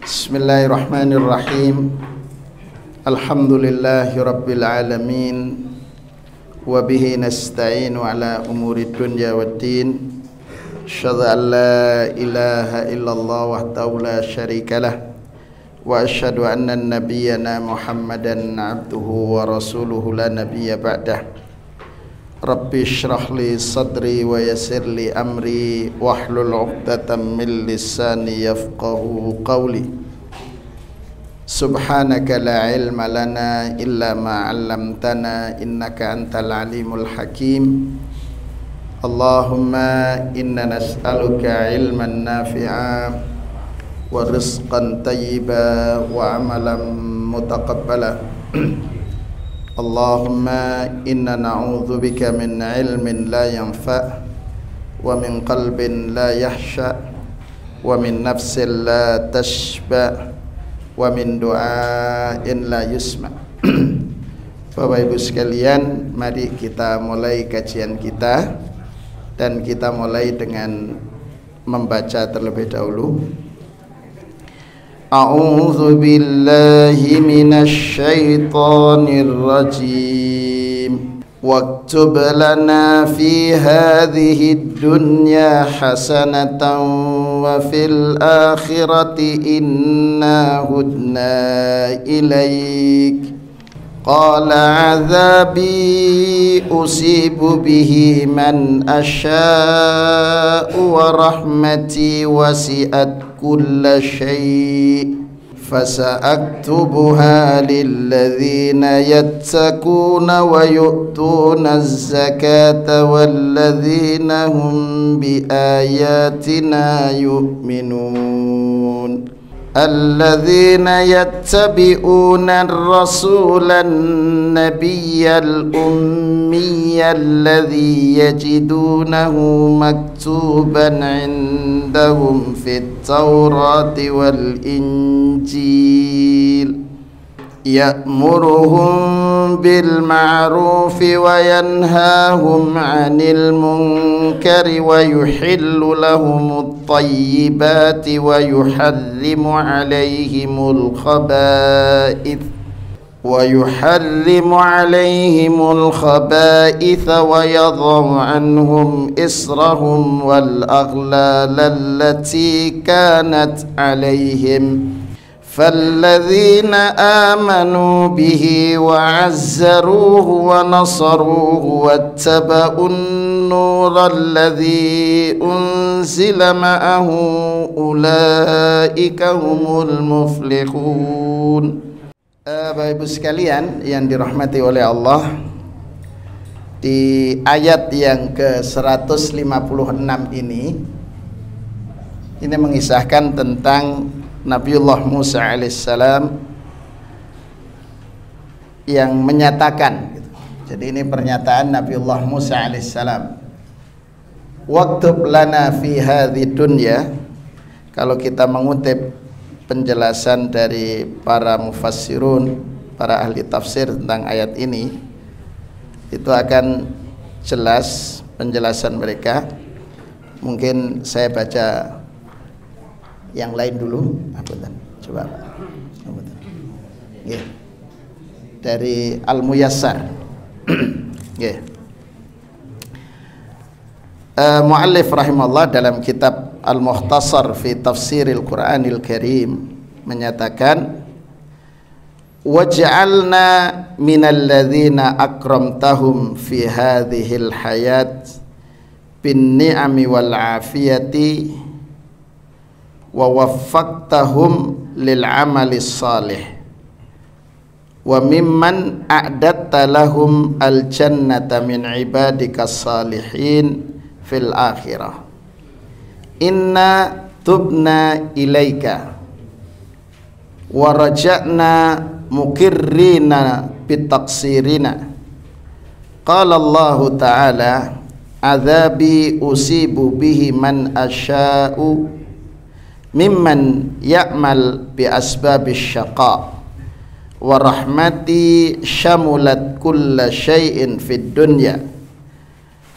Bismillahirrahmanirrahim. Alhamdulillahi rabbil alamin. Wa bihi nasta'inu ala umuri dunya waddin. Asyhadu an la ilaha illallah wahdahu la syarikalah. Wa asyhadu anna nabiyyana Muhammadan abduhu wa rasuluhu la nabiyya ba'dah. Rabbi shrah li sadri wa yassir li amri wahlul 'uqdatam min lisani yafqahu qawli. Subhanaka la ilma lana illa ma 'allamtana innaka antal alimul hakim. Allahumma inna nas'aluka ilman nafi'a wa rizqan tayyiba wa amalan mutaqabbala. Allahumma inna na'udzubika min ilmin la yanfa' wa min qalbin la yahsha' wa min nafsin la tashba' wa min du'ain la yusma'. Bapak Ibu sekalian, mari kita mulai kajian kita, dan kita mulai dengan membaca terlebih dahulu. A'udzu billahi minasy syaithanir rajim. Waktub lana fi hadhihi dunya hasanatan wa fil akhirati inna hudna ilaik. Qala 'adzabi usibu bihi man asya'u wa rahmati wasi'at kulla syai' fasa'aktubuha lilladzina yattaquna wa yu'tuna az-zakata walladzina hum biayatina yu'minun. Alladzina yattabi'una ar-rasulan nabiyyal ummiyal ladzi yajidunahu maktuban 'indahum fit Taurati wal Injil ya'muruhum bil ma'rufi wa yanhahum 'anil munkari wa yuhillu lahumut thayyibati wa yuharrimu 'alaihimul khaba'ith wa yadh'u 'anhum israhum wal aghlal allati kanat 'alaihim. فالذين آمنوا به وعزروه ونصروه واتبعوا النور الذي أنزل معه أولئك هم المفلحون. Bapak Ibu sekalian yang dirahmati oleh Allah, di ayat yang ke-156 ini mengisahkan tentang Nabiullah Musa alaihissalam yang menyatakan gitu. Jadi ini pernyataan Nabiullah Musa alaihissalam, waktub lana fi hadhi dunya. Kalau kita mengutip penjelasan dari para mufassirun, para ahli tafsir tentang ayat ini, itu akan jelas penjelasan mereka. Mungkin saya baca yang lain dulu, coba yeah. Dari Al-Muyassar. Yeah. Muallif rahimahullah dalam kitab Al-Mukhtasar fi Tafsiril Qur'anil Karim menyatakan, waj'alna minal ladzina akramtahum fi hadhil hayat bin ni'ami wal afiyati wa waffaqtahum lil amali salih wa mimman a'datta lahum al jannata min ibadika salihin fil akhirah. Inna tubna ilaika wa raja'na mukirrina bitaqsirina. Qala Allah ta'ala, adzabi usibu bihi man asya'u mimman ya'mal bi asbabis syaqa wa rahmati syamulat kulla syai'in fid dunya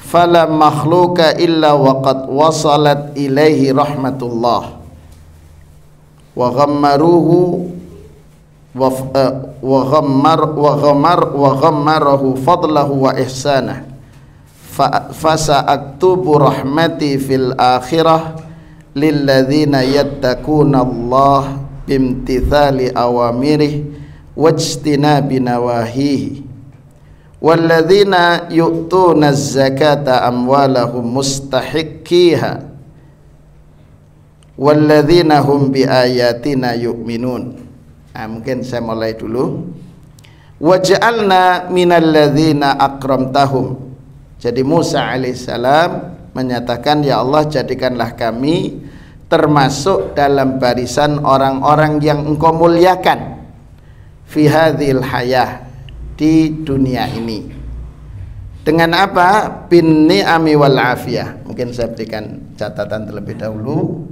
fala makhluqa illa waqad wasalat ilaihi rahmatullah wa ghammaruhu wa ghammarahu fadlahu wa ihsanah fa sa'aktubu rahmati fil akhirah lilladzina yattaquna Allah bimtithali awamirih wajtinabi nawahihi walladzina yu'tuna az-zakata amwalahum mustahiqqiha walladzina hum biayatina yu'minun. Mungkin saya mulai dulu. Waj'alna minalladzina akramtahum. Jadi Musa alaihissalam menyatakan, ya Allah, jadikanlah kami termasuk dalam barisan orang-orang yang Engkau muliakan fi hadhil hayah, di dunia ini. Dengan apa? Bin ni'ami wal afiyah. Mungkin saya berikan catatan terlebih dahulu.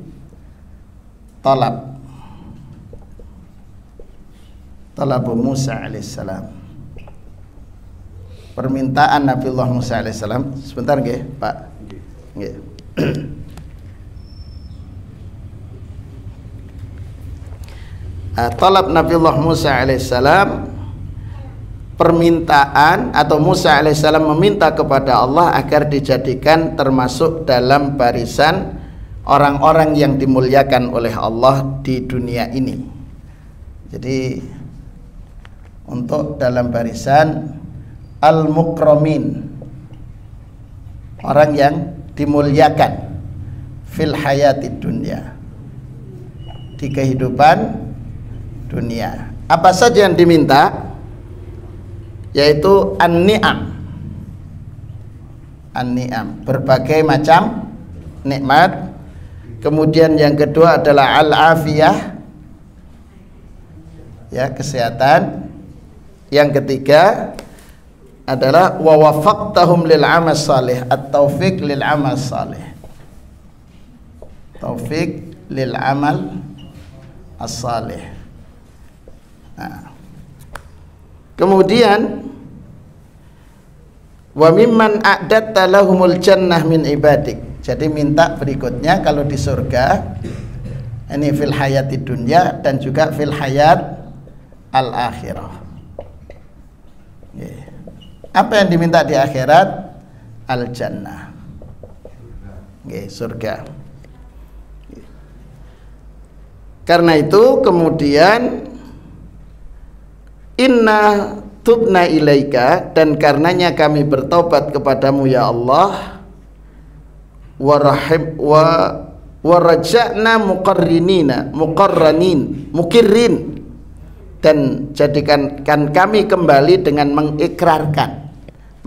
Talabu Musa alaihissalam, permintaan Nabiullah Musa alaihissalam. Sebentar nggih, Pak. Nggih. Talab Nabiullah Musa alaihissalam, permintaan atau Musa alaihissalam meminta kepada Allah agar dijadikan termasuk dalam barisan orang-orang yang dimuliakan oleh Allah di dunia ini. Jadi untuk dalam barisan al-mukramin, orang yang dimuliakan fil hayatid dunya, di kehidupan dunia. Apa saja yang diminta? Yaitu an-ni'am, berbagai macam nikmat. Kemudian yang kedua adalah al-afiyah, ya, kesehatan. Yang ketiga adalah wa wafaqtahum lil amal salih, at-taufiq lil amal salih, taufik lil amal as-salih. Nah, kemudian wa mimman a'datta lahumul jannah min ibadik. Jadi minta berikutnya kalau di surga, ini fil hayati dunya dan juga fil hayat al-akhirah. Apa yang diminta di akhirat? Al-jannah, surga. Karena itu kemudian inna tubna ilaika, dan karenanya kami bertobat kepadamu ya Allah, waraja'na mukirrin, dan jadikan kami kembali dengan mengikrarkan,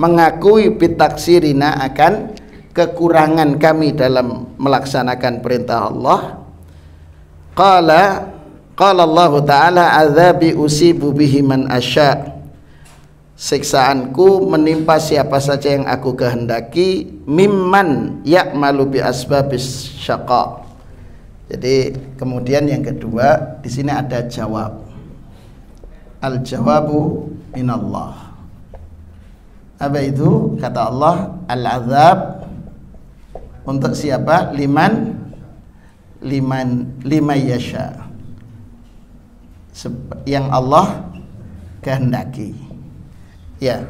mengakui bitaksirina, akan kekurangan kami dalam melaksanakan perintah Allah. Qala Allah Ta'ala azabi usibu bihi man asya, siksaanku menimpa siapa saja yang aku kehendaki, mimman ya'malu bi asbabis syaqa. Jadi kemudian yang kedua di sini ada jawab, al jawabu minallah. Apa itu? Kata Allah, al azab untuk siapa? Liman yasha, yang Allah kehendaki. Ya,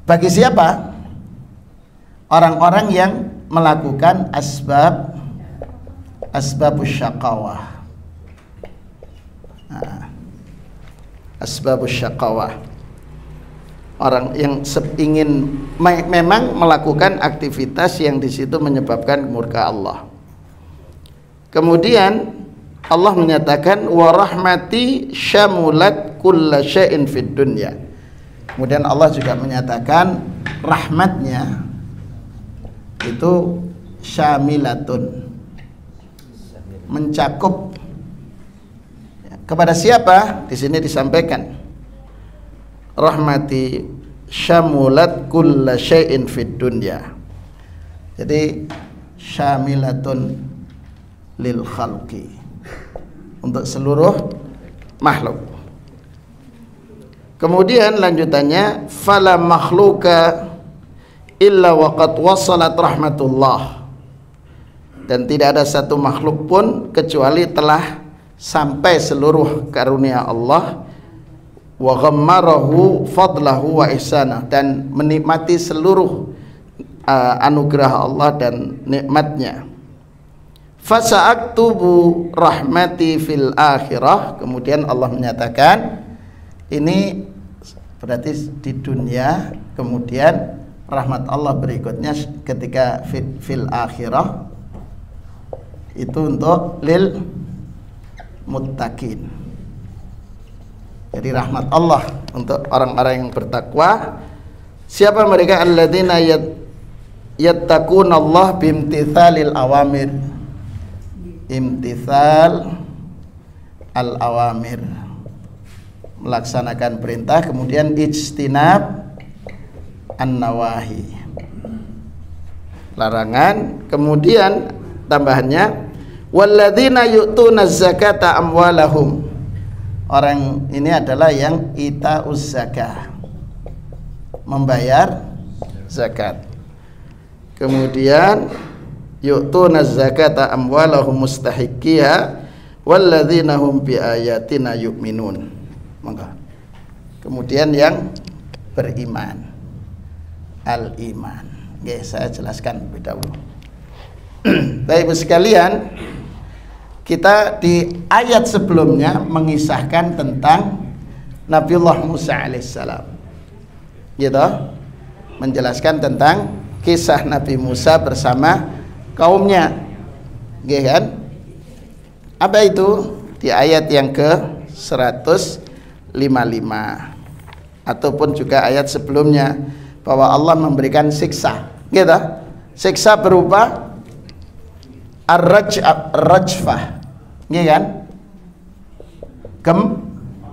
bagi siapa? Orang-orang yang melakukan asbabus syaqawah. Asbabus syaqawah, orang yang ingin memang melakukan aktivitas yang di situ menyebabkan murka Allah. Kemudian Allah menyatakan wa rahmati syamulat kulla syai'in fid dunya. Kemudian Allah juga menyatakan rahmatnya itu syamilatun, mencakup. Kepada siapa? Di sini disampaikan rahmati syamulat kulla syai'in fid dunya. Jadi syamilatun lil khalqi, untuk seluruh makhluk. Kemudian lanjutannya fala makhluka illa waqad wasalat rahmatullah, dan tidak ada satu makhluk pun kecuali telah sampai seluruh karunia Allah, wa ghammarahu fadlahu wa ihsanah, dan menikmati seluruh anugerah Allah dan nikmatnya. Fasa'aktubu rahmati fil akhirah. Kemudian Allah menyatakan ini berarti di dunia, kemudian rahmat Allah berikutnya ketika fil akhirah itu untuk lil muttaqin. Jadi rahmat Allah untuk orang-orang yang bertakwa. Siapa mereka? Alladzina yattaqunallah bimtithalil awamir. Imtithal al-awamir, melaksanakan perintah, kemudian ijtinab an-nawahi, larangan. Kemudian tambahannya walladzina yu'tunaz zakata amwalahum. Orang ini adalah yang itauz zakah, membayar zakat. Kemudian yu'tunaz zakata amwalahum mustahiqqiha walladzina hum bi ayatina yu'minun. Maka kemudian yang beriman, al-iman. Oke, saya jelaskan lebih dahulu. Baik Ibu sekalian, kita di ayat sebelumnya mengisahkan tentang Nabiullah Musa alaihissalam, gitu, menjelaskan tentang kisah Nabi Musa bersama kaumnya, gitu kan? Apa itu? Di ayat yang ke 155 ataupun juga ayat sebelumnya, bahwa Allah memberikan siksa, gitu. Siksa berupa ar-rajfah, gitu kan?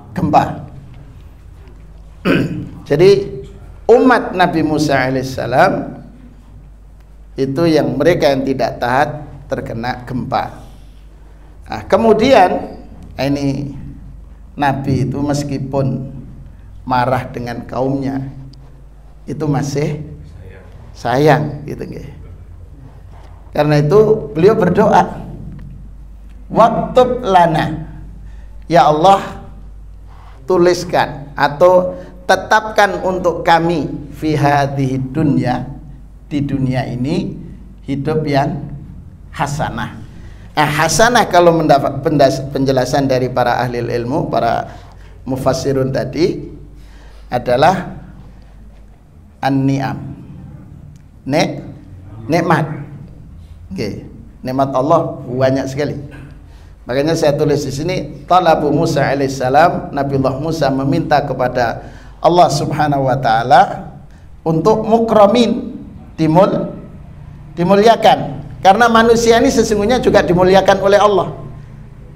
Gempa. Jadi umat Nabi Musa alaihissalam itu yang mereka yang tidak taat terkena gempa. Nah, kemudian ini Nabi itu meskipun marah dengan kaumnya itu masih sayang, gitu nggih. Karena itu beliau berdoa, waktub lana, ya Allah tuliskan atau tetapkan untuk kami fi hadhihi dunya, di dunia ini hidup yang hasanah. Nah, hasanah kalau mendapat penjelasan dari para ahli ilmu, para mufassirun tadi adalah an-ni'am, nikmat. Oke, nikmat Allah banyak sekali. Makanya saya tulis di sini, talabu Musa alaihissalam, Nabiullah Musa meminta kepada Allah subhanahu wa ta'ala untuk mukramin, dimuliakan, karena manusia ini sesungguhnya juga dimuliakan oleh Allah.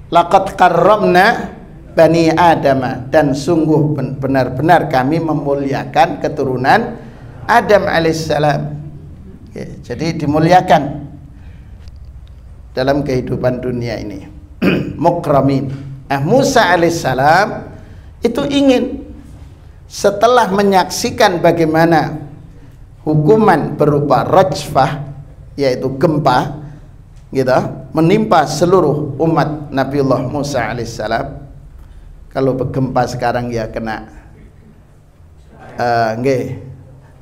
Laqad karramna bani Adama, dan sungguh benar-benar kami memuliakan keturunan Adam alaihissalam. Jadi dimuliakan dalam kehidupan dunia ini. Mukramin. Nah, Musa alaihissalam itu ingin setelah menyaksikan bagaimana hukuman berupa rajfah, yaitu gempa, gitu, menimpa seluruh umat Nabiullah Musa alaihissalam. Kalau gempa sekarang ya kena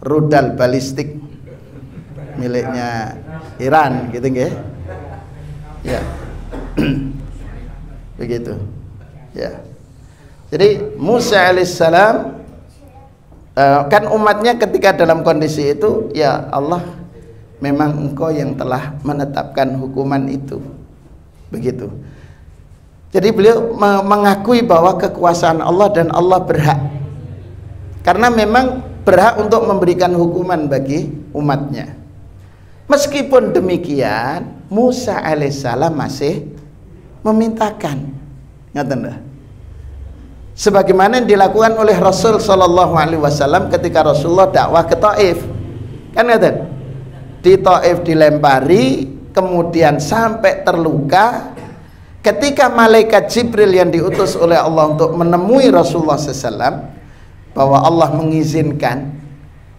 rudal balistik miliknya Iran, gitu nggih. Ya. Begitu. Ya. Jadi Musa alaihissalam kan umatnya ketika dalam kondisi itu, ya Allah, memang Engkau yang telah menetapkan hukuman itu. Begitu. Jadi beliau mengakui bahwa kekuasaan Allah dan Allah berhak, karena memang berhak untuk memberikan hukuman bagi umatnya. Meskipun demikian, Musa alaihissalam masih memintakan, ngaten dah, sebagaimana yang dilakukan oleh Rasul sallallahu alaihi wasallam ketika Rasulullah dakwah ke Taif, kan ngaten, di Taif dilempari, kemudian sampai terluka. Ketika malaikat Jibril yang diutus oleh Allah untuk menemui Rasulullah SAW, bahwa Allah mengizinkan,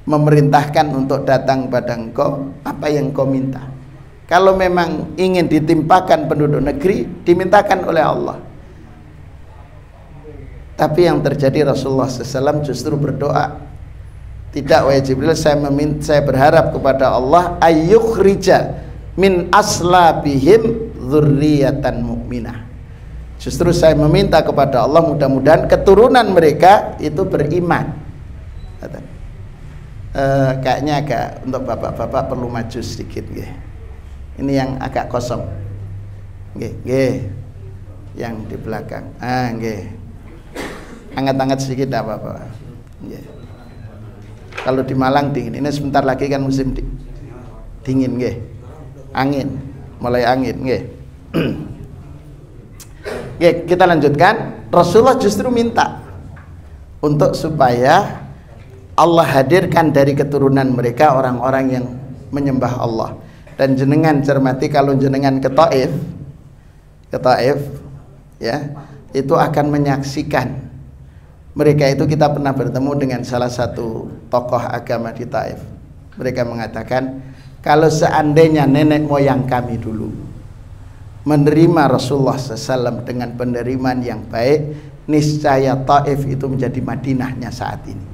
memerintahkan untuk datang pada engkau, apa yang kau minta. Kalau memang ingin ditimpakan penduduk negeri, dimintakan oleh Allah. Tapi yang terjadi Rasulullah SAW justru berdoa. Tidak, wahai Jibril, saya berharap kepada Allah ayyukhrija min aslabihim dzurriyyatan mu'minah. Justru saya meminta kepada Allah mudah-mudahan keturunan mereka itu beriman. Kayaknya agak untuk bapak-bapak perlu maju sedikit, nggih. Ini yang agak kosong. Nggih. Yang di belakang. Nggih. Angkat-angkat sedikit enggak apa-apa. Nggih. Kalau di Malang dingin. Ini sebentar lagi kan musim dingin, nggih. Angin, mulai angin, nggih. Nggih, kita lanjutkan. Rasulullah justru minta untuk supaya Allah hadirkan dari keturunan mereka orang-orang yang menyembah Allah. Dan jenengan cermati, kalau jenengan ke Taif ya, itu akan menyaksikan mereka itu. Kita pernah bertemu dengan salah satu tokoh agama di Taif. Mereka mengatakan, kalau seandainya nenek moyang kami dulu menerima Rasulullah SAW dengan penerimaan yang baik, niscaya Taif itu menjadi Madinahnya saat ini.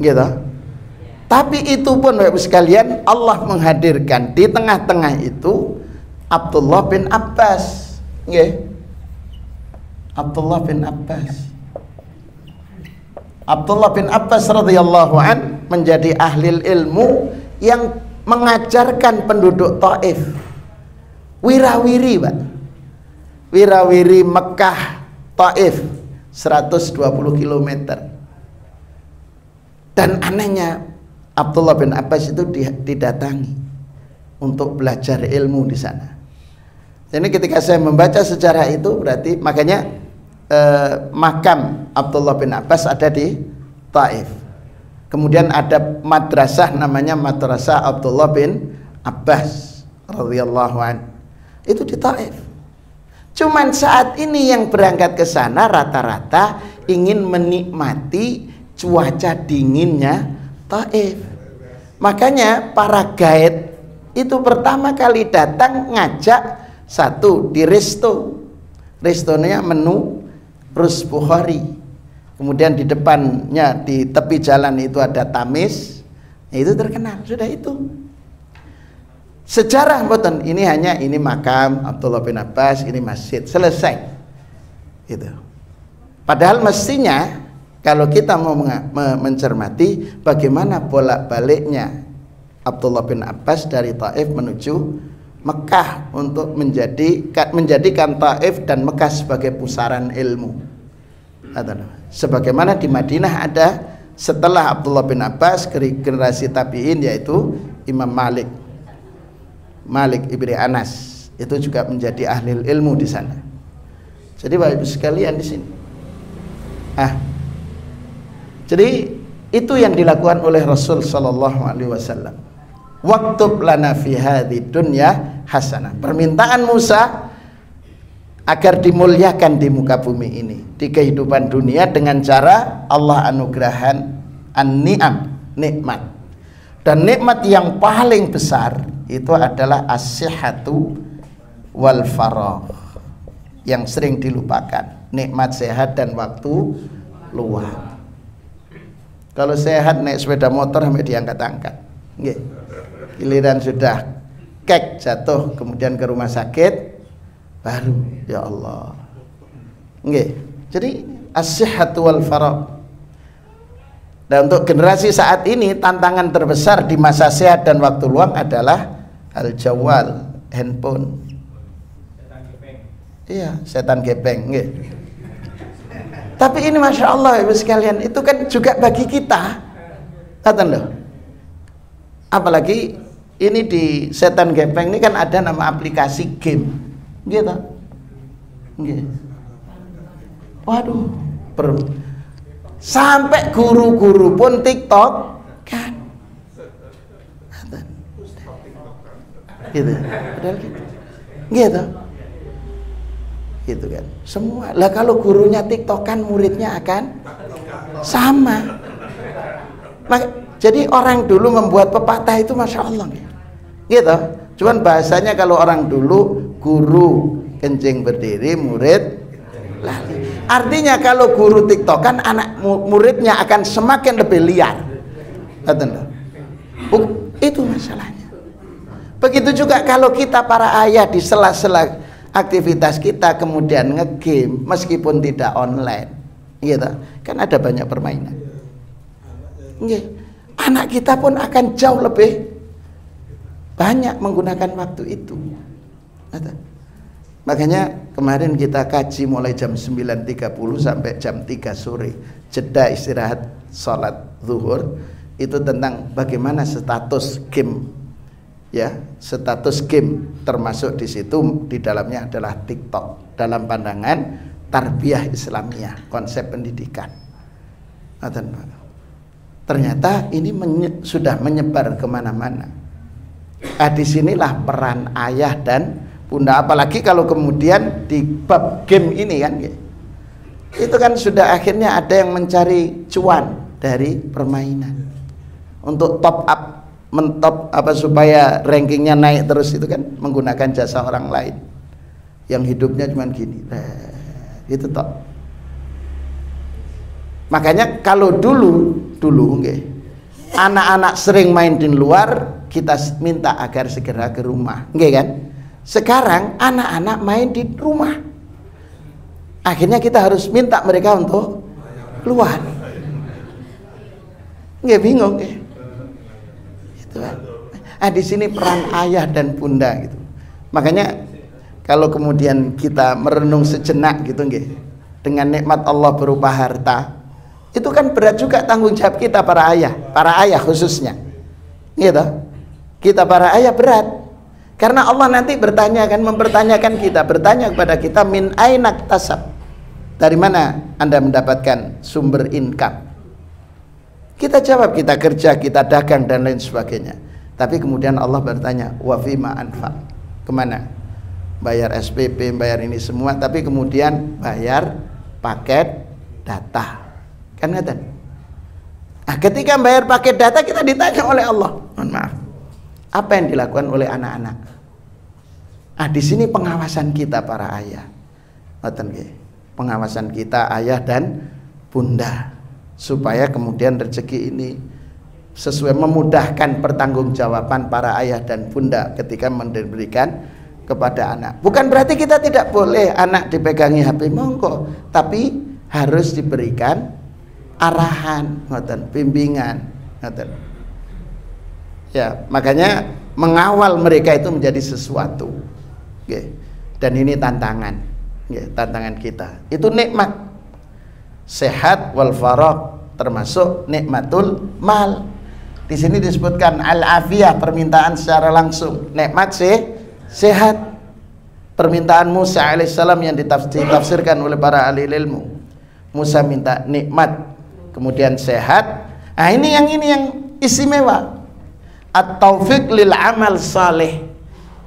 Gitu. Tapi itu pun Bapak sekalian, Allah menghadirkan di tengah-tengah itu Abdullah bin Abbas. Nggih. Abdullah bin Abbas radhiyallahu an menjadi ahli ilmu yang mengajarkan penduduk Taif wirawiri, Pak. Wirawiri Mekah Taif 120 km. Dan anehnya Abdullah bin Abbas itu didatangi untuk belajar ilmu di sana. Jadi ketika saya membaca sejarah itu, berarti makanya makam Abdullah bin Abbas ada di Taif. Kemudian ada madrasah namanya Madrasah Abdullah bin Abbas radhiyallahu an. Itu di Taif. Cuman saat ini yang berangkat ke sana rata-rata ingin menikmati cuaca dinginnya Taif. Makanya para guide itu pertama kali datang ngajak satu di restonya menu Rus Bukhari. Kemudian di depannya di tepi jalan itu ada Tamis. Itu terkenal, sudah itu. Sejarah mboten, ini makam Abdullah bin Abbas, ini masjid, selesai. Itu. Padahal mestinya kalau kita mau mencermati bagaimana bolak-baliknya Abdullah bin Abbas dari Taif menuju Mekah untuk menjadikan Taif dan Mekah sebagai pusaran ilmu. Sebagaimana di Madinah ada setelah Abdullah bin Abbas generasi tabi'in, yaitu Imam Malik ibni Anas, itu juga menjadi ahli ilmu di sana. Jadi Bapak Ibu sekalian di sini. Jadi itu yang dilakukan oleh Rasul sallallahu alaihi wasallam. Waktub lana fi hadhi dunya hasanah. Permintaan Musa agar dimuliakan di muka bumi ini, di kehidupan dunia, dengan cara Allah anugerahkan an-ni'am, nikmat. Dan nikmat yang paling besar itu adalah as-sihhatu wal faragh, yang sering dilupakan, nikmat sehat dan waktu luang. Kalau sehat naik sepeda motor sampai diangkat-angkat, nggih. Giliran sudah kek jatuh kemudian ke rumah sakit baru ya Allah, nggih. Jadi as-sihhatu wal faragh. Dan untuk generasi saat ini tantangan terbesar di masa sehat dan waktu luang adalah al-jawal, handphone. Iya, setan gepeng, nggih. Tapi ini Masya Allah Ibu sekalian, itu kan juga bagi kita, kata loh. Apalagi ini di setan gepeng ini kan ada nama aplikasi game, gitu. Waduh, sampai guru-guru pun TikTok kan, gitu. Padahal gitu. Gitu kan, semua lah. Kalau gurunya tiktokan, muridnya akan sama. Jadi orang dulu membuat pepatah itu Masya Allah gitu. Cuman bahasanya kalau orang dulu, guru kencing berdiri, murid lari. Artinya kalau guru TikTok kan anak muridnya akan semakin lebih liar. Itu masalahnya. Begitu juga kalau kita para ayah di sela-sela aktivitas kita kemudian ngegame meskipun tidak online, gitu. Kan ada banyak permainan. Anak kita pun akan jauh lebih banyak menggunakan waktu itu. Makanya kemarin kita kaji mulai jam 9.30 sampai jam 3 sore, jeda istirahat sholat zuhur, itu tentang bagaimana status game, ya, status game, termasuk di situ di dalamnya adalah TikTok dalam pandangan tarbiyah Islamiyah, konsep pendidikan. Ternyata ini sudah menyebar kemana-mana. Disinilah peran ayah dan bunda, apalagi kalau kemudian di bab game ini kan, itu kan sudah akhirnya ada yang mencari cuan dari permainan untuk top up, mentop apa supaya rankingnya naik terus, itu kan menggunakan jasa orang lain yang hidupnya cuma gini, itu top. Makanya kalau dulu anak-anak sering main di luar, kita minta agar segera ke rumah, kan? Sekarang anak-anak main di rumah, akhirnya kita harus minta mereka untuk keluar. Bingung itu kan. Di sini peran ayah dan bunda gitu. Makanya kalau kemudian kita merenung sejenak gitu, dengan nikmat Allah berupa harta, itu kan berat juga tanggung jawab kita para ayah khususnya, gitu. Kita para ayah berat. Karena Allah nanti mempertanyakan kita, bertanya kepada kita, min ainak tasab, dari mana Anda mendapatkan sumber income? Kita jawab, kita kerja, kita dagang dan lain sebagainya. Tapi kemudian Allah bertanya, wa fima anfaq, kemana? Bayar SPP, bayar ini semua, tapi kemudian bayar paket data, kan ngeten. Ketika bayar paket data kita ditanya oleh Allah, mohon maaf, apa yang dilakukan oleh anak-anak? Di sini pengawasan kita para ayah, pengawasan kita ayah dan bunda, supaya kemudian rezeki ini sesuai memudahkan pertanggungjawaban para ayah dan bunda ketika memberikan kepada anak. Bukan berarti kita tidak boleh anak dipegangi HP, monggo, tapi harus diberikan arahan, bimbingan, ya. Makanya mengawal mereka itu menjadi sesuatu. Dan ini tantangan, tantangan kita. Itu nikmat sehat wal faraq, termasuk nikmatul mal. Di sini disebutkan al-afiyah, permintaan secara langsung. Nikmat sehat. Permintaan Musa alaihissalam yang ditafsirkan oleh para ahli ilmu. Musa minta nikmat, kemudian sehat. Ini yang istimewa. At-taufiq lil amal saleh.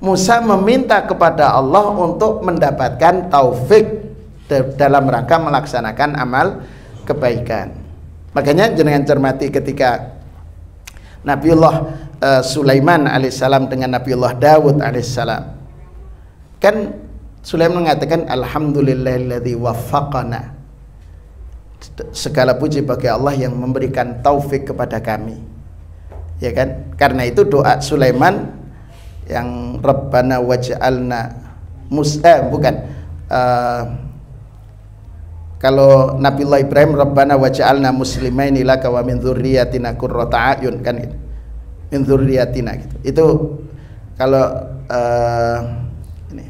Musa meminta kepada Allah untuk mendapatkan taufik dalam rangka melaksanakan amal kebaikan. Makanya jangan cermati ketika Nabiullah Sulaiman alaihissalam dengan Nabiullah Dawud alaihissalam, kan Sulaiman mengatakan alhamdulillahilladzi waffaqana, segala puji bagi Allah yang memberikan taufik kepada kami, ya kan. Karena itu doa Sulaiman yang Rabbana waj'alna kalau Nabiullah Ibrahim Rabbana waj'alna muslimaini laka wa min dzurriyyatina qurrata a'yun, kan gitu. Min dzurriyyatina gitu. Itu kalau ini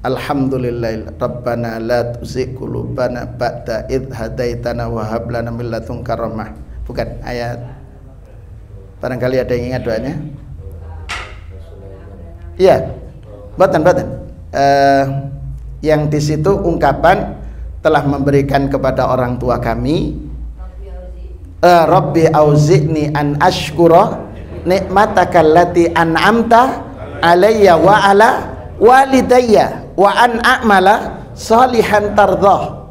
alhamdulillah Rabbana la tuzigh qulubana ba'da idh hadaitana wa hab lana min ladunka rahmah. Bukan ayat, barangkali ada yang ingat doanya. Iya, batan. Yang di situ ungkapan telah memberikan kepada orang tua kami, Rabbi auzi'ni an ashkura nikmataka allati an'amta alayya wa ala walidayya wa an a'mala salihan tardah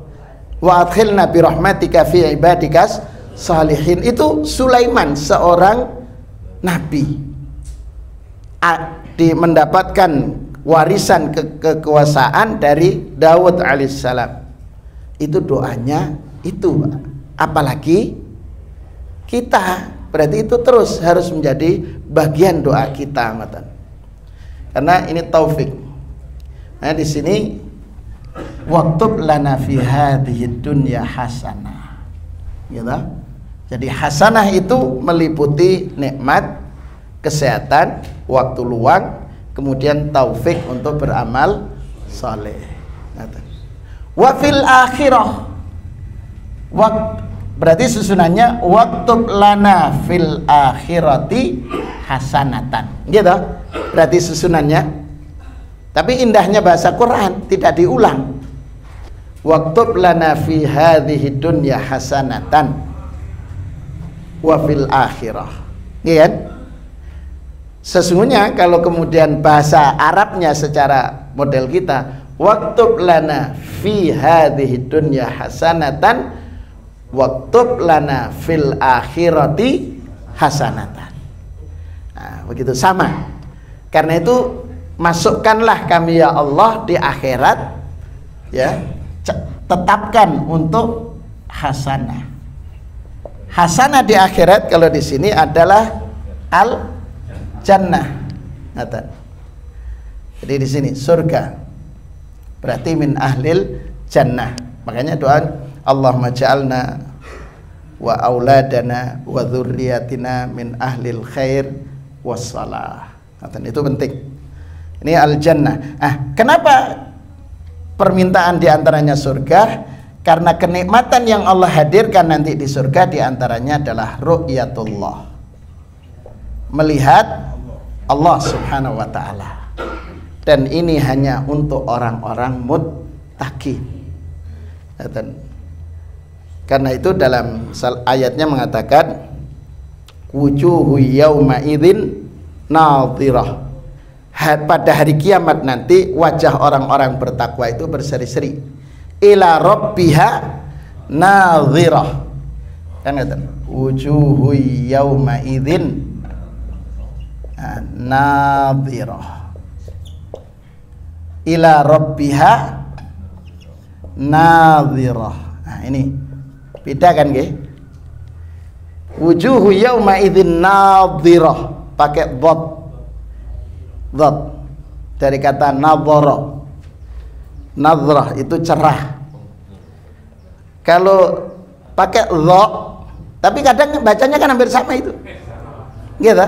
wa adkhilna bi rahmatika fi ibadikas salihin. Itu Sulaiman, seorang nabi, mendapatkan warisan kekuasaan dari Daud alaihissalam. Itu doanya itu, Pak. Apalagi kita, berarti itu terus harus menjadi bagian doa kita, ngoten. Karena ini taufik. Nah, di sini waktub lana fi hadhihi dunya hasanah. Gitu. Jadi hasanah itu meliputi nikmat, kesehatan, waktu luang, kemudian taufik untuk beramal saleh. Wa fil akhirah. Berarti susunannya waktub lana fil akhirati hasanatan. Gitu. Berarti susunannya. Tapi indahnya bahasa Quran tidak diulang. Waktub lana fi hadhihi dunya hasanatan wa fil akhirah. Iya kan? Sesungguhnya kalau kemudian bahasa Arabnya secara model kita, waktub lana fi hadhihi dunya hasanatan waktub lana fil akhirati hasanatan. Nah, begitu sama. Karena itu masukkanlah kami ya Allah di akhirat, ya, tetapkan untuk hasanah. Hasanah di akhirat kalau di sini adalah al jannah. Jadi di sini surga. Berarti min ahlil jannah. Makanya doa Allahumma ja'alna wa auladana wa dzurriyyatina min ahlil khair wassalah. Itu penting. Ini al jannah. Kenapa permintaan diantaranya surga? Karena kenikmatan yang Allah hadirkan nanti di surga diantaranya adalah ru'yatullah, melihat Allah subhanahu wa ta'ala. Dan ini hanya untuk orang-orang muttaqin. Karena itu dalam ayatnya mengatakan wujuhu yawma idzin nadhirah. Pada hari kiamat nanti wajah orang-orang bertakwa itu berseri-seri. Ila rabbiha nadhirah. Kan kata wujuhu yawma idzin nadhirah. Ila rabbiha nadhirah. Nah, ini beda kan nggih? Wujuhu yawma idzin nadhirah pakai dhad dari kata nadhara. Nadhrah itu cerah. Kalau pakai dha, tapi kadang bacanya kan hampir sama itu. Gitu.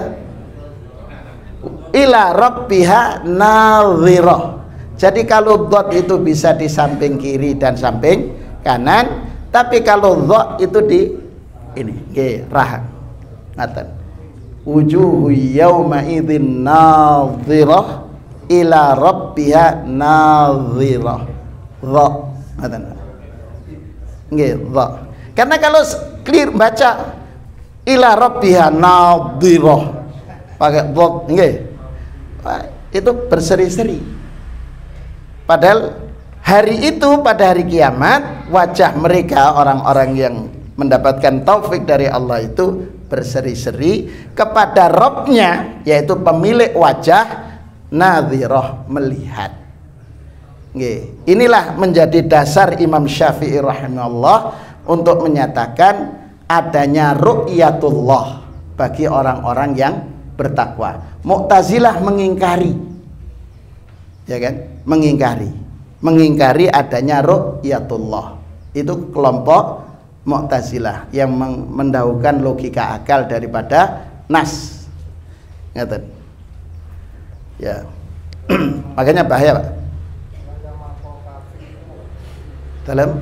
Ila rabbiha nadhirah. Jadi kalau dha itu bisa di samping kiri dan samping kanan, tapi kalau dha itu di ini, nggih, rah. Ngaten. Wujuhu yauma idzin nadhirah ila rabbiha nadhirah. Dha. Ngaten. Nggih, dha. Karena kalau clear baca ila rabbiha nadhirah pakai dha, nggih. Itu berseri-seri. Padahal hari itu, pada hari kiamat, wajah mereka orang-orang yang mendapatkan taufik dari Allah itu berseri-seri kepada Rabbnya, yaitu pemilik wajah, nadhirah, melihat. Inilah menjadi dasar Imam Syafi'i rahimahullah untuk menyatakan adanya ru'yatullah bagi orang-orang yang bertakwa. Mu'tazilah mengingkari, ya kan? Mengingkari adanya ru'yatullah. Itu kelompok Mu'tazilah yang mendahulukan logika akal daripada nas. Ngaten. Ya. Makanya bahaya, Pak. Dalam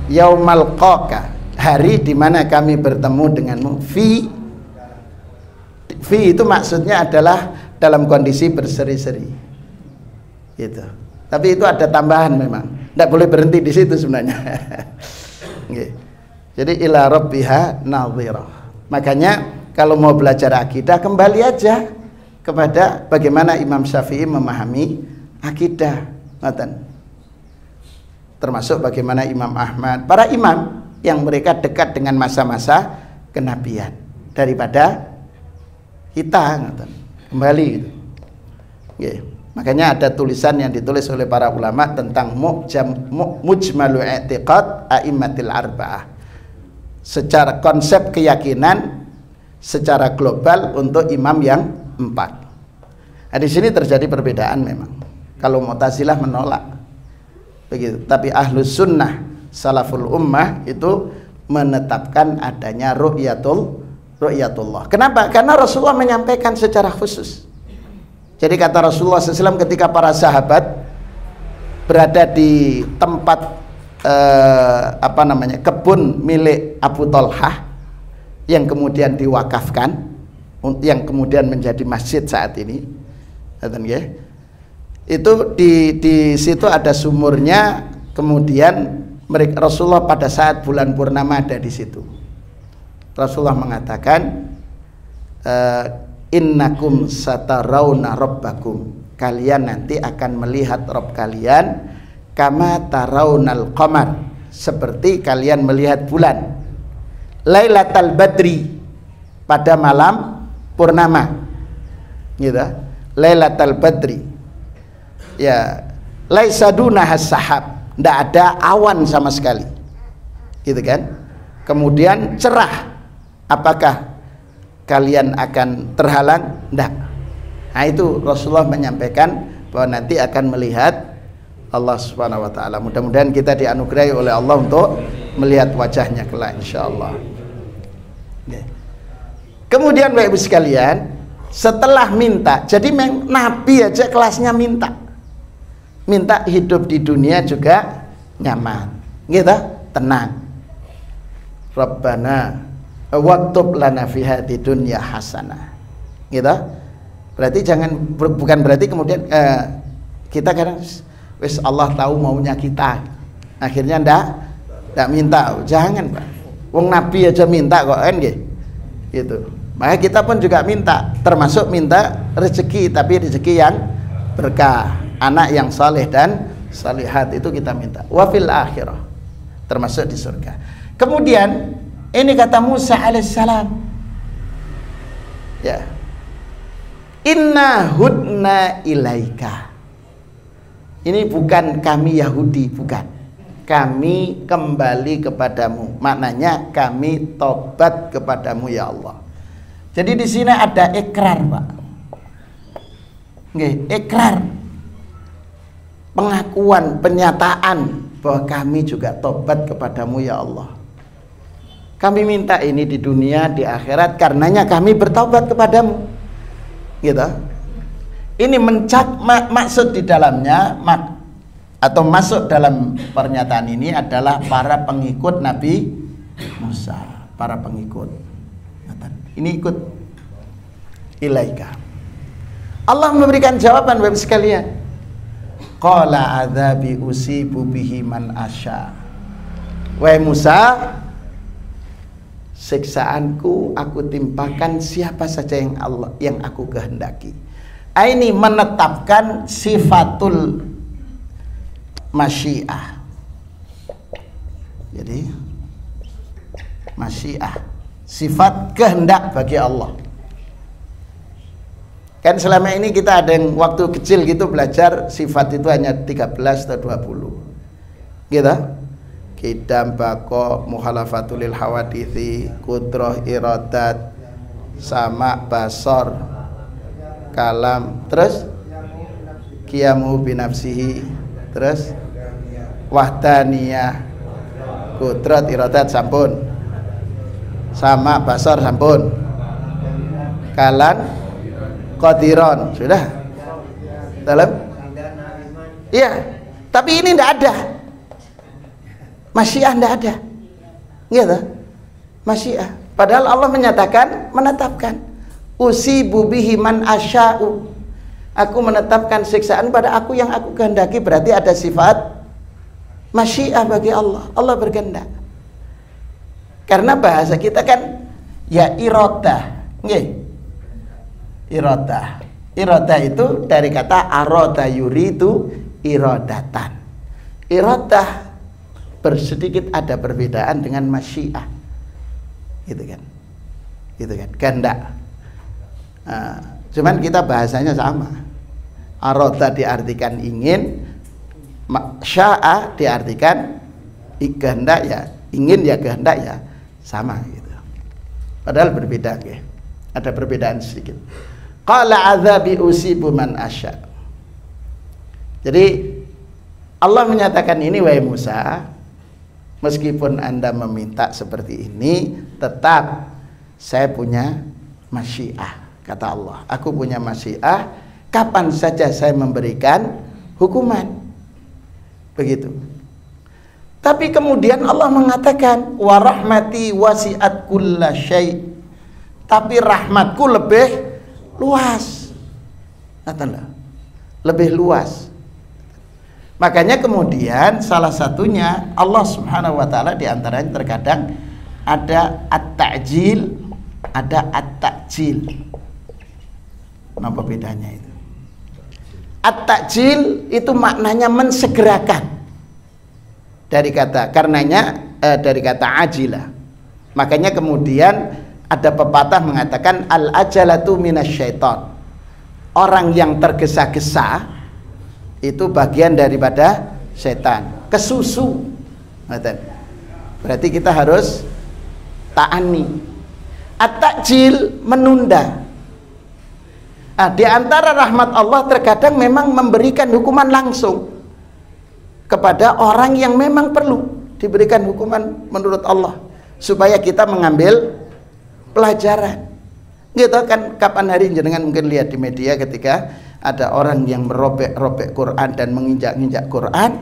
Yaumal Qaqa, hari di mana kami bertemu denganmu. Fi itu maksudnya adalah dalam kondisi berseri-seri. Gitu. Tapi itu ada tambahan memang. Tidak boleh berhenti di situ sebenarnya. Jadi ila rabbiha nadhirah. Makanya kalau mau belajar akidah kembali aja kepada bagaimana Imam Syafi'i memahami akidah. Termasuk bagaimana Imam Ahmad, para imam yang mereka dekat dengan masa-masa kenabian daripada kita. Kembali gitu. Makanya ada tulisan yang ditulis oleh para ulama tentang mujmalu i'tiqad a'immatil arba'ah, secara konsep keyakinan secara global untuk imam yang 4. Nah, di sini terjadi perbedaan memang. Kalau Mu'tazilah menolak begitu, tapi Ahlus Sunnah Salaful Ummah itu menetapkan adanya ru'yatullah. Kenapa? Karena Rasulullah menyampaikan secara khusus. Jadi kata Rasulullah SAW ketika para sahabat berada di tempat kebun milik Abu Thalhah yang kemudian diwakafkan, yang kemudian menjadi masjid saat ini, itu di situ ada sumurnya. Kemudian Rasulullah pada saat bulan purnama ada di situ. Rasulullah mengatakan, innakum satarawna rabbakum, kalian nanti akan melihat Rabb kalian kama tarawnal qamar, seperti kalian melihat bulan, lailatal badri, pada malam purnama, gitu. Lailatal badri, ya, laisa dunahas sahab, tidak ada awan sama sekali, gitu kan. Kemudian cerah, apakah kalian akan terhalang? Tidak. Nah, itu Rasulullah menyampaikan bahwa nanti akan melihat Allah Subhanahu wa taala. Mudah-mudahan kita dianugerahi oleh Allah untuk melihat wajahnya kelak insyaallah. Kemudian Bapak Ibu sekalian, setelah minta, jadi Nabi aja kelasnya minta hidup di dunia juga nyaman, gitu, tenang. Rabbana waktub lana fi hadid dunya hasanah, gitu. Berarti bukan berarti kemudian kita kadang wis Allah tahu maunya kita, akhirnya ndak minta. Jangan, Pak. Wong Nabi aja minta kok, kan gitu. Maka kita pun juga minta, termasuk minta rezeki, tapi rezeki yang berkah, anak yang saleh dan salihat, itu kita minta. Wa fil akhirah, termasuk di surga. Kemudian ini kata Musa alaihissalam, ya, inna hudna ilaika. Ini bukan kami Yahudi, bukan. Kami kembali kepadamu. Maknanya kami tobat kepadamu ya Allah. Jadi di sini ada ikrar, Pak. Ikrar, pengakuan, pernyataan bahwa kami juga tobat kepadamu ya Allah. Kami minta ini di dunia, di akhirat, karenanya kami bertobat kepadamu, gitu. Ini maksud di dalamnya, atau masuk dalam pernyataan ini adalah para pengikut Nabi Musa, para pengikut. Ini ikut ilaika. Allah memberikan jawaban Bapak sekalian. Qala adzabi usibu bihi man asya. Wahai Musa, siksaanku aku timpakan siapa saja yang aku kehendaki. Ini menetapkan sifatul masyiah. Jadi masyiah, sifat kehendak bagi Allah. Kan selama ini kita ada yang waktu kecil gitu belajar sifat itu hanya 13 atau 20, gitu. Kidam, bako, muhalafatul lil hawadithi, kudrah, iradat, sama, basor, kalam, terus qiyamu binafsihi, terus wahdaniyah, kudrat, iradat, sampun, sama, basor, sampun, kalan, qadiron, sudah dalam. Iya, tapi ini tidak ada masyiah, tidak ada, gitu, masyiah. Padahal Allah menyatakan, menetapkan usibu bihi man asya'u, aku menetapkan siksaan pada aku yang aku kehendaki. Berarti ada sifat masyiah bagi Allah. Allah berkehendak. Karena bahasa kita kan ya iradah, iradah. Iradah itu dari kata arada yuridu iradatan. Iradah bersedikit ada perbedaan dengan masyiah, gitu kan, kehendak. Cuman kita bahasanya sama, Aroda diartikan ingin, sya'a diartikan kehendak ya, ingin ya kehendak ya, sama gitu. Padahal berbeda ya. Ada perbedaan sedikit. Qala adzabi usibu man asya. Jadi Allah menyatakan ini, wahai Musa, meskipun Anda meminta seperti ini, tetap saya punya masyiah, kata Allah. Aku punya masyiah, kapan saja saya memberikan hukuman. Begitu. Tapi kemudian Allah mengatakan wa rahmati wasi'at kulla syai'. Tapi rahmatku lebih luas. Katalah, lebih luas. Makanya kemudian salah satunya Allah Subhanahu wa taala di antaranya terkadang ada at-ta'jil, ada at-ta'jil. Apa bedanya itu? At-ta'jil itu maknanya mensegerakan. Dari kata dari kata ajilah. Makanya kemudian ada pepatah mengatakan al-ajalatu minasyaiton. Orang yang tergesa-gesa itu bagian daripada setan. Kesusu. Berarti kita harus ta'ani. At-ta'jil menunda. Nah, di antara rahmat Allah terkadang memang memberikan hukuman langsung kepada orang yang memang perlu diberikan hukuman menurut Allah, supaya kita mengambil pelajaran. Gitu kan, kapan hari jenengan mungkin lihat di media ketika ada orang yang merobek-robek Quran dan menginjak-injak Quran,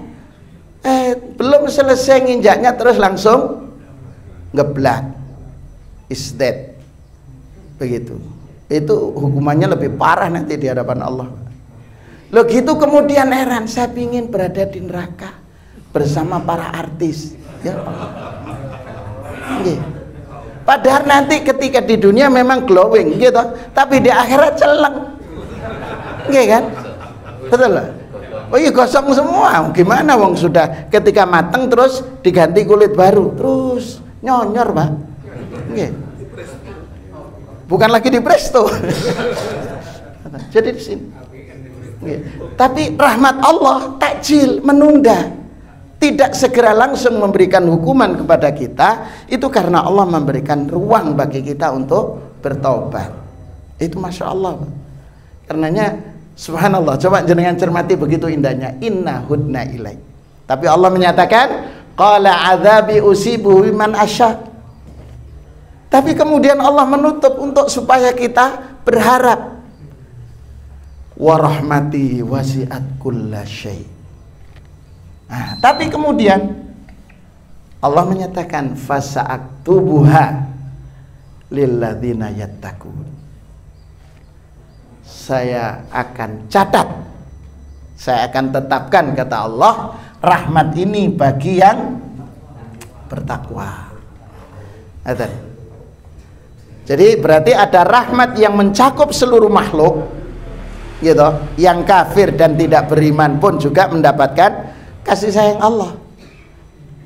belum selesai nginjaknya terus langsung ngeblak, is dead. Begitu. Itu hukumannya lebih parah nanti di hadapan Allah. Loh gitu kemudian heran, saya ingin berada di neraka bersama para artis. Ya Allah. Padahal nanti ketika di dunia memang glowing gitu, tapi di akhirat celeng. Kan? Betul lah. Oh iya, gosong semua. Gimana wong sudah ketika mateng terus diganti kulit baru, terus nyonyor, Pak. Nggih. Bukan lagi di presto. Jadi di sini. Tapi rahmat Allah takjil, menunda, tidak segera langsung memberikan hukuman kepada kita, itu karena Allah memberikan ruang bagi kita untuk bertaubat. Itu masya Allah. Karenanya subhanallah, coba jenengan cermati begitu indahnya, inna hudna ilaik. Tapi Allah menyatakan qala adzabi usibu man asya. Tapi kemudian Allah menutup untuk supaya kita berharap. Wa rahmati wasi'at kulla syai'. Nah, tapi kemudian Allah menyatakan fasa'aktubuha lilladzina yattaqun. Saya akan catat, saya akan tetapkan, kata Allah, rahmat ini bagi yang bertakwa. Jadi berarti ada rahmat yang mencakup seluruh makhluk, gitu. Yang kafir dan tidak beriman pun juga mendapatkan kasih sayang Allah,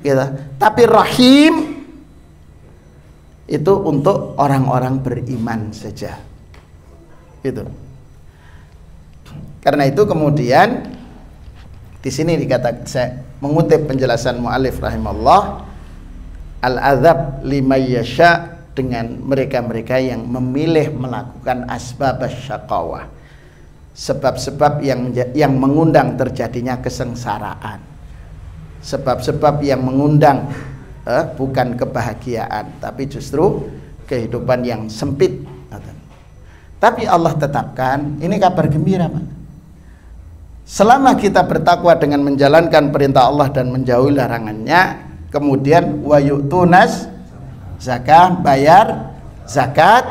gitu. Tapi rahim itu untuk orang-orang beriman saja, gitu. Karena itu kemudian di sini dikatakan, saya mengutip penjelasan mu'alif rahimahullah, al-azab liman yasha, dengan mereka-mereka yang memilih melakukan asbab syaqawah, sebab-sebab yang mengundang terjadinya kesengsaraan, sebab-sebab yang mengundang bukan kebahagiaan tapi justru kehidupan yang sempit. Tapi Allah tetapkan, ini kabar gembira, Pak. Selama kita bertakwa dengan menjalankan perintah Allah dan menjauhi larangannya, kemudian wa yu'tunas zakah, bayar zakat,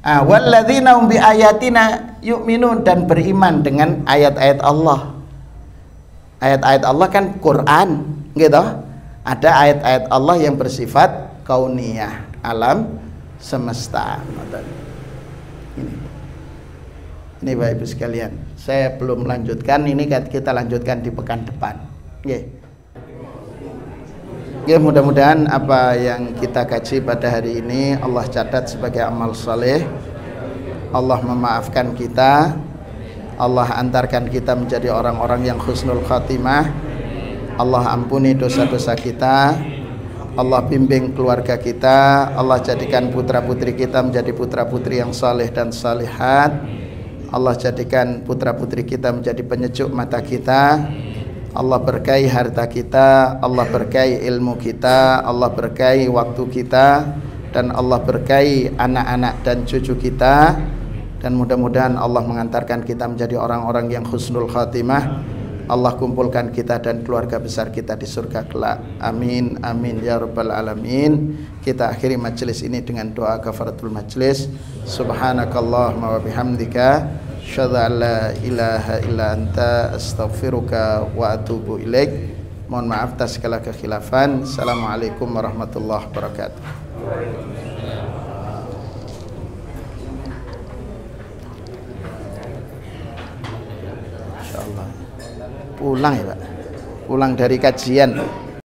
walladzina hum bi ayatina yu'minun, dan beriman dengan ayat-ayat Allah. Ayat-ayat Allah kan Quran, gitu. Ada ayat-ayat Allah yang bersifat kauniyah, alam semesta. Ini Bapak Ibu sekalian, saya belum lanjutkan, ini kita lanjutkan di pekan depan. Ya, mudah-mudahan apa yang kita kaji pada hari ini Allah catat sebagai amal saleh. Allah memaafkan kita, Allah antarkan kita menjadi orang-orang yang husnul khatimah. Allah ampuni dosa-dosa kita. Allah bimbing keluarga kita. Allah jadikan putra-putri kita menjadi putra-putri yang saleh dan salihat. Allah jadikan putra-putri kita menjadi penyejuk mata kita. Allah berkahi harta kita. Allah berkahi ilmu kita. Allah berkahi waktu kita. Dan Allah berkahi anak-anak dan cucu kita. Dan mudah-mudahan Allah mengantarkan kita menjadi orang-orang yang husnul khatimah. Allah kumpulkan kita dan keluarga besar kita di surga kelak. Amin amin ya rabbal alamin. Kita akhiri majelis ini dengan doa kafaratul majelis. Subhanakallahumma wa bihamdika asyhadu an la ilaha illa anta astaghfiruka wa atubu ilaik. Mohon maaf atas segala kekhilafan. Assalamualaikum warahmatullahi wabarakatuh. Pulang ya Pak, pulang dari kajian.